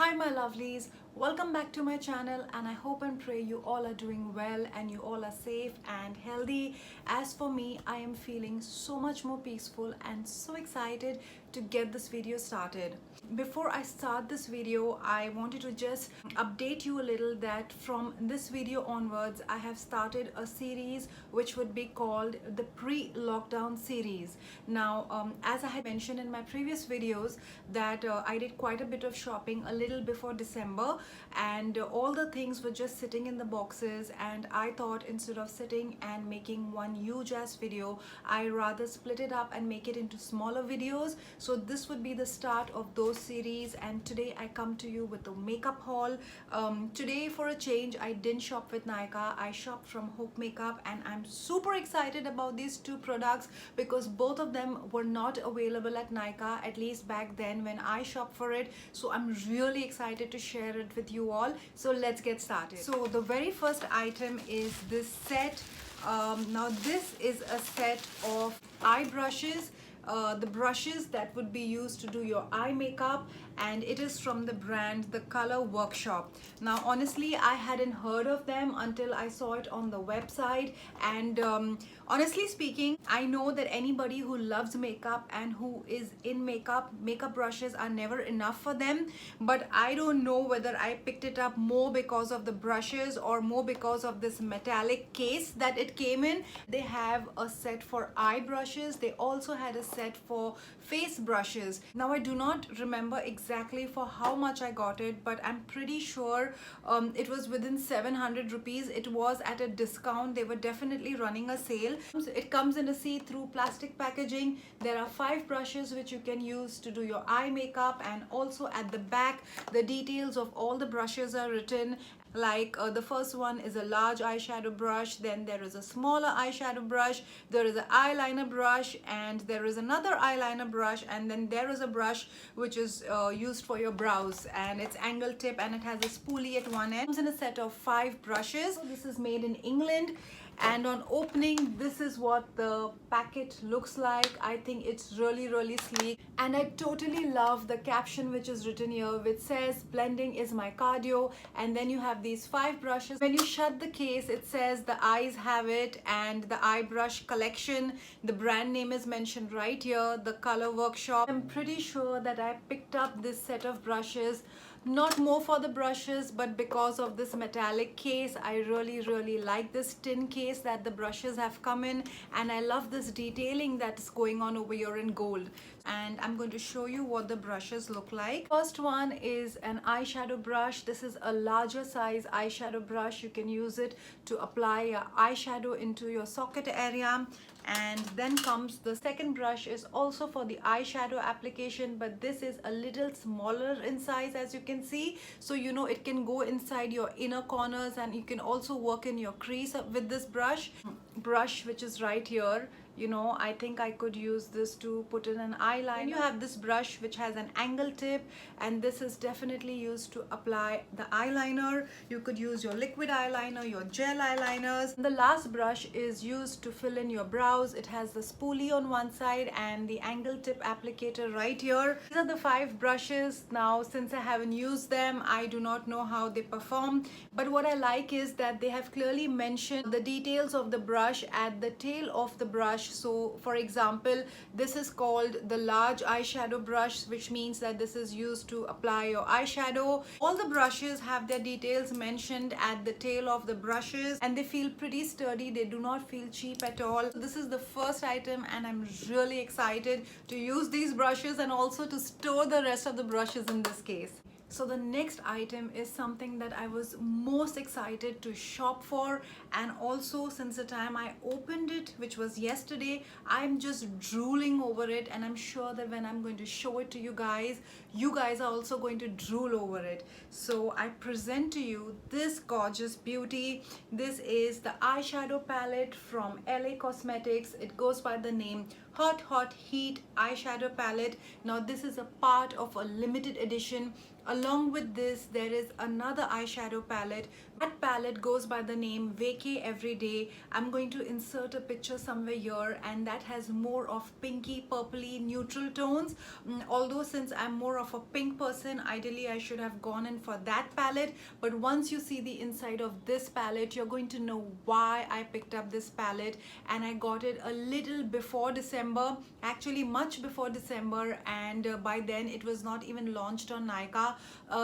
Hi my lovelies, welcome back to my channel and I hope and pray you all are doing well and you all are safe and healthy. As for me, I am feeling so much more peaceful and so excited to get this video started. Before I start this video, I wanted to just update you a little that from this video onwards, I have started a series which would be called the pre-lockdown series. Now, as I had mentioned in my previous videos that I did quite a bit of shopping a little before December and all the things were just sitting in the boxes, and I thought instead of sitting and making one huge ass video, I rather split it up and make it into smaller videos. So this would be the start of those series, and today I come to you with a makeup haul. Today for a change, I didn't shop with Nykaa, I shopped from Hope Makeup, and I'm super excited about these two products because both of them were not available at Nykaa, at least back then when I shopped for it. So I'm really excited to share it with you all. So let's get started. So the very first item is this set. Now this is a set of eye brushes. The brushes that would be used to do your eye makeup, and it is from the brand The Color Workshop. Now honestly, I hadn't heard of them until I saw it on the website, and honestly speaking, I know that anybody who loves makeup and who is in makeup brushes are never enough for them, but I don't know whether I picked it up more because of the brushes or more because of this metallic case that it came in. They have a set for eye brushes. They also had a set for face brushes. Now I do not remember exactly for how much I got it, but I'm pretty sure it was within 700 rupees. It was at a discount. They were definitely running a sale. It comes in a see-through plastic packaging. There are 5 brushes which you can use to do your eye makeup, and also at the back the details of all the brushes are written. Like the first one is a large eyeshadow brush, then there is a smaller eyeshadow brush, there is an eyeliner brush, and there is another eyeliner brush, and then there is a brush which is used for your brows, and it's angle tip and it has a spoolie at one end. It comes in a set of 5 brushes. This is made in England, and on opening, this is what the packet looks like. I think it's really sleek, and I totally love the caption which is written here, which says blending is my cardio. And then you have these 5 brushes. When you shut the case, it says the eyes have it, and the eye brush collection, the brand name is mentioned right here, The Color Workshop. I'm pretty sure that I picked up this set of brushes not more for the brushes, but because of this metallic case. I really like this tin case that the brushes have come in, and I love this detailing that's going on over here in gold. And I'm going to show you what the brushes look like. First one is an eyeshadow brush. This is a larger size eyeshadow brush. You can use it to apply your eyeshadow into your socket area. And then comes the second brush, is also for the eyeshadow application, but this is a little smaller in size, as you can see. So you know it can go inside your inner corners, and you can also work in your crease with this brush which is right here. You know, I think I could use this to put in an eyeliner. And you have this brush which has an angle tip, and this is definitely used to apply the eyeliner. You could use your liquid eyeliner, your gel eyeliners. The last brush is used to fill in your brows. It has the spoolie on one side and the angle tip applicator right here. These are the 5 brushes. Now, since I haven't used them, I do not know how they perform, but what I like is that they have clearly mentioned the details of the brush at the tail of the brush. So for example, this is called the large eyeshadow brush, which means that this is used to apply your eyeshadow. All the brushes have their details mentioned at the tail of the brushes, and they feel pretty sturdy. They do not feel cheap at all. So this is the first item, and I'm really excited to use these brushes and also to store the rest of the brushes in this case. So the next item is something that I was most excited to shop for, and also since the time I opened it, which was yesterday, I'm just drooling over it, and I'm sure that when I'm going to show it to you guys are also going to drool over it. So I present to you this gorgeous beauty. This is the eyeshadow palette from LA Cosmetics. It goes by the name Haute Haute eyeshadow palette. Now this is a part of a limited edition. Along with this, there is another eyeshadow palette. That palette goes by the name Vacay Everyday. I'm going to insert a picture somewhere here, and that has more of pinky purpley neutral tones. Although since I'm more of of a pink person, ideally I should have gone in for that palette. But once you see the inside of this palette, you're going to know why I picked up this palette. And I got it a little before December, actually much before December, and by then it was not even launched on Nykaa.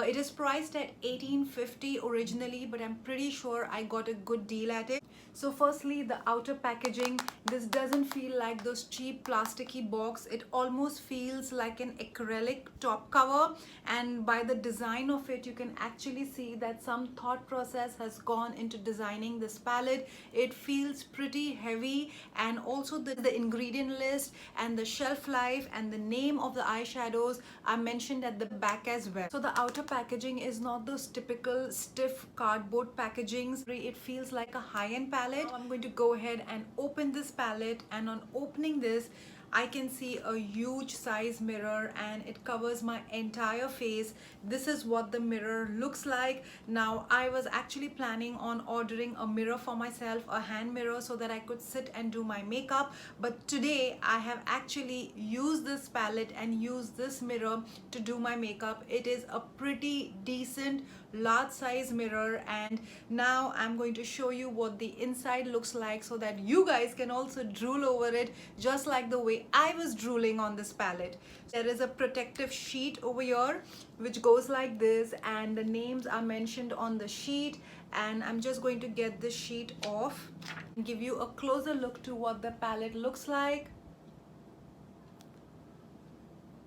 It is priced at $18.50 originally, but I'm pretty sure I got a good deal at it. So firstly, the outer packaging. This doesn't feel like those cheap plasticky box. It almost feels like an acrylic top cover, and by the design of it you can actually see that some thought process has gone into designing this palette. It feels pretty heavy, and also the ingredient list and the shelf life and the name of the eyeshadows are mentioned at the back as well. So the outer packaging is not those typical stiff cardboard packagings. It feels like a high-end palette. Now I'm going to go ahead and open this palette, and on opening this I can see a huge size mirror, and it covers my entire face. This is what the mirror looks like. Now I was actually planning on ordering a mirror for myself, a hand mirror, so that I could sit and do my makeup, but today I have actually used this palette and used this mirror to do my makeup. It is a pretty decent large size mirror, and now I'm going to show you what the inside looks like so that you guys can also drool over it just like the way I was drooling on this palette. There is a protective sheet over here which goes like this, and the names are mentioned on the sheet, and I'm just going to get this sheet off and give you a closer look to what the palette looks like.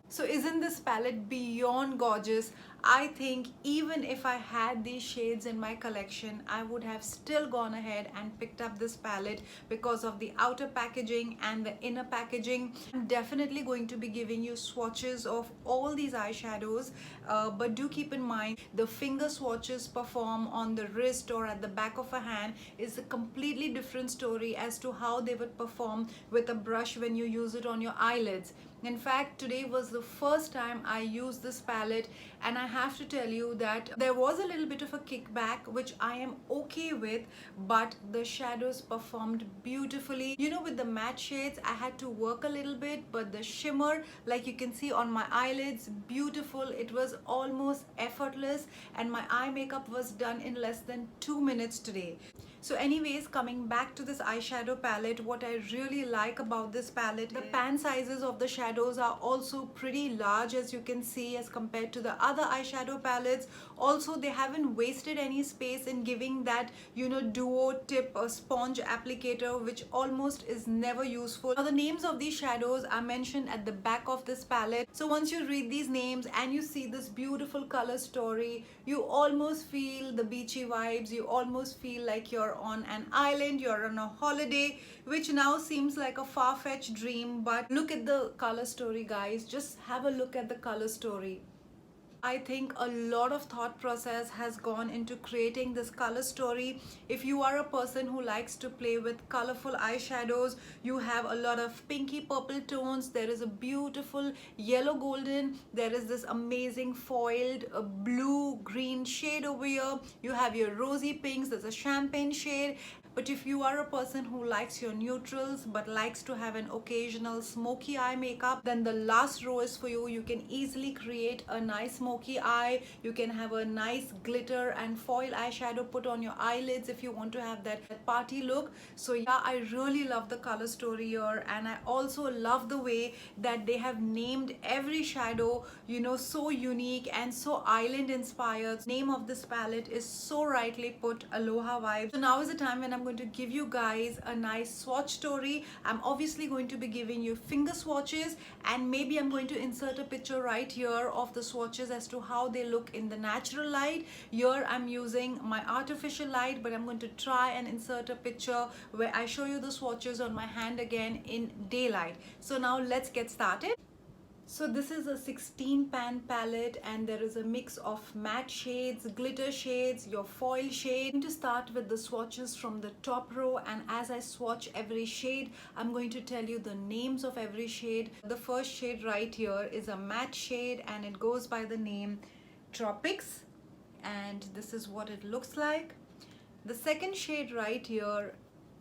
So isn't this palette beyond gorgeous? I think even if I had these shades in my collection, I would have still gone ahead and picked up this palette because of the outer packaging and the inner packaging. I'm definitely going to be giving you swatches of all these eyeshadows, but do keep in mind the finger swatches perform on the wrist or at the back of a hand is a completely different story as to how they would perform with a brush when you use it on your eyelids. In fact, today was the first time I used this palette, and I have to tell you that there was a little bit of a kickback, which I am okay with, but the shadows performed beautifully. You know, with the matte shades I had to work a little bit, but the shimmer, like you can see on my eyelids, beautiful. It was almost effortless, and my eye makeup was done in less than 2 minutes today. So anyways, coming back to this eyeshadow palette, what I really like about this palette, the pan sizes of the shadows are also pretty large, as you can see, as compared to the other eyeshadow palettes. Also, they haven't wasted any space in giving that, you know, duo tip or sponge applicator, which almost is never useful. Now the names of these shadows are mentioned at the back of this palette. So once you read these names and you see this beautiful color story, you almost feel the beachy vibes. You almost feel like you're on an island, you're on a holiday, which now seems like a far-fetched dream. But look at the color story, guys. Just have a look at the color story. I think a lot of thought process has gone into creating this color story. If you are a person who likes to play with colorful eyeshadows, you have a lot of pinky purple tones. There is a beautiful yellow golden. There is this amazing foiled blue green shade over here. You have your rosy pinks. There's a champagne shade. But if you are a person who likes your neutrals but likes to have an occasional smoky eye makeup, then the last row is for you. You can easily create a nice smoky eye. You can have a nice glitter and foil eyeshadow put on your eyelids if you want to have that party look. So yeah, I really love the color story here, and I also love the way that they have named every shadow, you know, so unique and so island inspired. Name of this palette is so rightly put, Aloha vibes. So now is the time when I'm going to give you guys a nice swatch story. I'm obviously going to be giving you finger swatches, and maybe I'm going to insert a picture right here of the swatches as to how they look in the natural light. Here I'm using my artificial light, but I'm going to try and insert a picture where I show you the swatches on my hand again in daylight. So now let's get started. So this is a 16 pan palette, and there is a mix of matte shades, glitter shades, your foil shade. I'm going to start with the swatches from the top row, and as I swatch every shade, I'm going to tell you the names of every shade. The first shade right here is a matte shade, and it goes by the name Tropics, and this is what it looks like. The second shade right here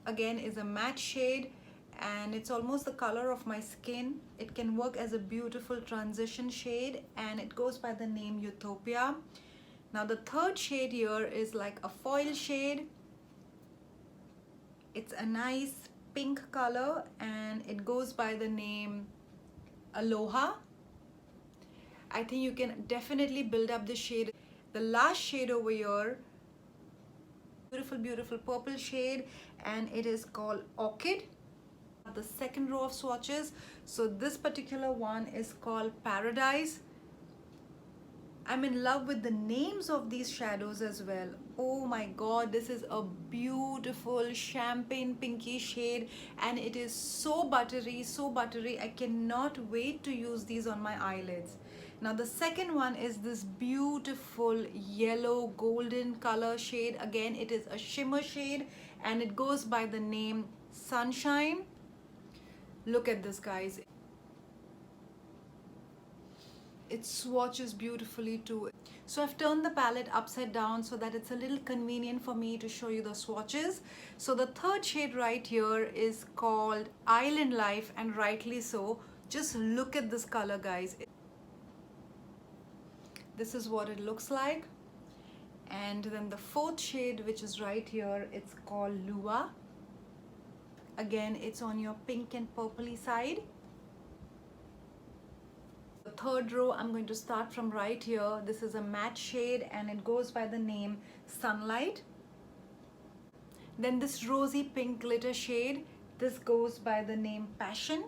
again is a matte shade, and it's almost the color of my skin. It can work as a beautiful transition shade, and it goes by the name Utopia. Now the third shade here is like a foil shade. It's a nice pink color and it goes by the name Aloha. I think you can definitely build up the shade. The last shade over here, beautiful purple shade, and it is called Orchid. The second row of swatches, so this particular one is called Paradise. I'm in love with the names of these shadows as well. Oh my god, this is a beautiful champagne pinky shade and it is so buttery, I cannot wait to use these on my eyelids. Now the second one is this beautiful yellow golden color shade. Again, it is a shimmer shade and it goes by the name Sunshine. Look at this, guys. It swatches beautifully too. So I've turned the palette upside down so that it's a little convenient for me to show you the swatches. So the third shade right here is called Island Life, and rightly so. Just look at this color, guys. This is what it looks like. And then the fourth shade, which is right here, it's called Lua. Again, it's on your pink and purpley side. The third row, I'm going to start from right here. This is a matte shade and it goes by the name Sunlight. Then this rosy pink glitter shade, this goes by the name Passion.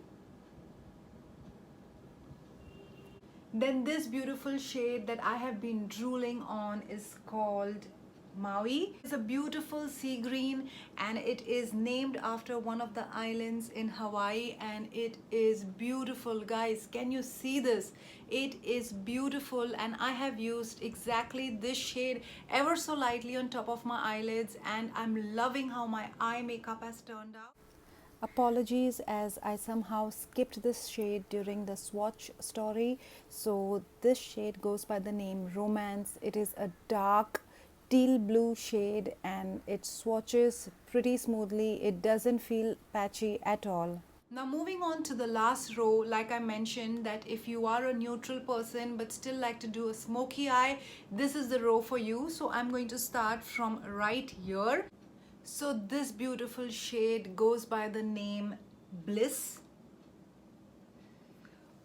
Then this beautiful shade that I have been drooling on is called Maui. It's a beautiful sea green and it is named after one of the islands in Hawaii, and it is beautiful, guys. Can you see this? It is beautiful, and I have used exactly this shade ever so lightly on top of my eyelids, and I'm loving how my eye makeup has turned out. Apologies as I somehow skipped this shade during the swatch story. So this shade goes by the name Romance. It is a dark teal blue shade and it swatches pretty smoothly. It doesn't feel patchy at all. Now moving on to the last row, like I mentioned that if you are a neutral person but still like to do a smoky eye, this is the row for you. So I'm going to start from right here. So this beautiful shade goes by the name Bliss.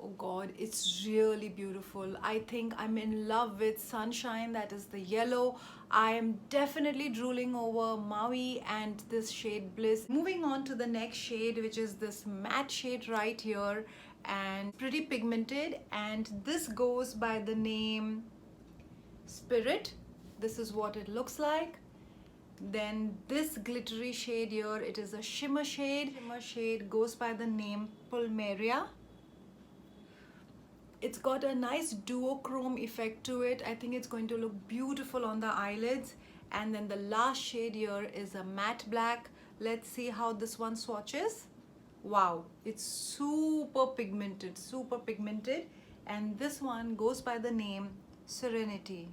Oh god, it's really beautiful. I think I'm in love with Sunshine, that is the yellow. I am definitely drooling over Maui and this shade Bliss. Moving on to the next shade, which is this matte shade right here, and pretty pigmented, and this goes by the name Spirit. This is what it looks like. Then this glittery shade here, it is a shimmer shade. Shimmer shade goes by the name Pulmeria. It's got a nice duochrome effect to it. I think it's going to look beautiful on the eyelids. And then the last shade here is a matte black. Let's see how this one swatches. Wow, it's super pigmented, and this one goes by the name Serenity.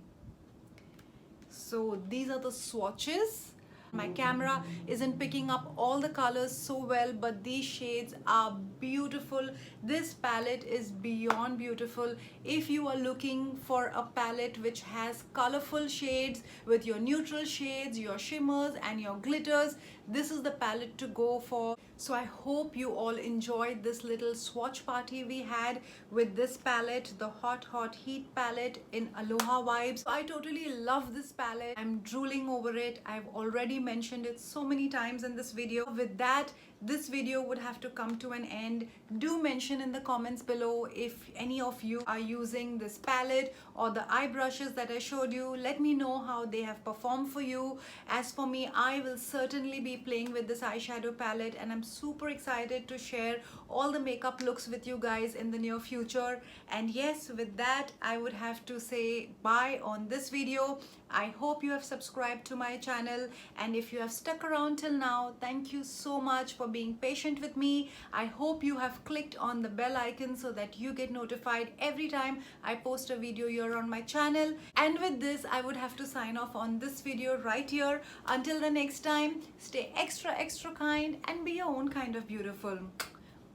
So these are the swatches. My camera isn't picking up all the colors so well, but these shades are beautiful. This palette is beyond beautiful. If you are looking for a palette which has colorful shades with your neutral shades, your shimmers and your glitters, this is the palette to go for. So I hope you all enjoyed this little swatch party we had with this palette, the Hot Hot Heat palette in Aloha vibes. I totally love this palette. I'm drooling over it. I've already mentioned it so many times in this video. With that, this video would have to come to an end. Do mention in the comments below if any of you are using this palette or the eye brushes that I showed you. Let me know how they have performed for you. As for me, I will certainly be playing with this eyeshadow palette, and I'm super excited to share all the makeup looks with you guys in the near future. And yes, with that, I would have to say bye on this video. I hope you have subscribed to my channel, and if you have stuck around till now, thank you so much for being patient with me. I hope you have clicked on the bell icon so that you get notified every time I post a video here on my channel. And with this, I would have to sign off on this video right here. Until the next time, stay extra kind and be your own own kind of beautiful.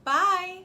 Bye.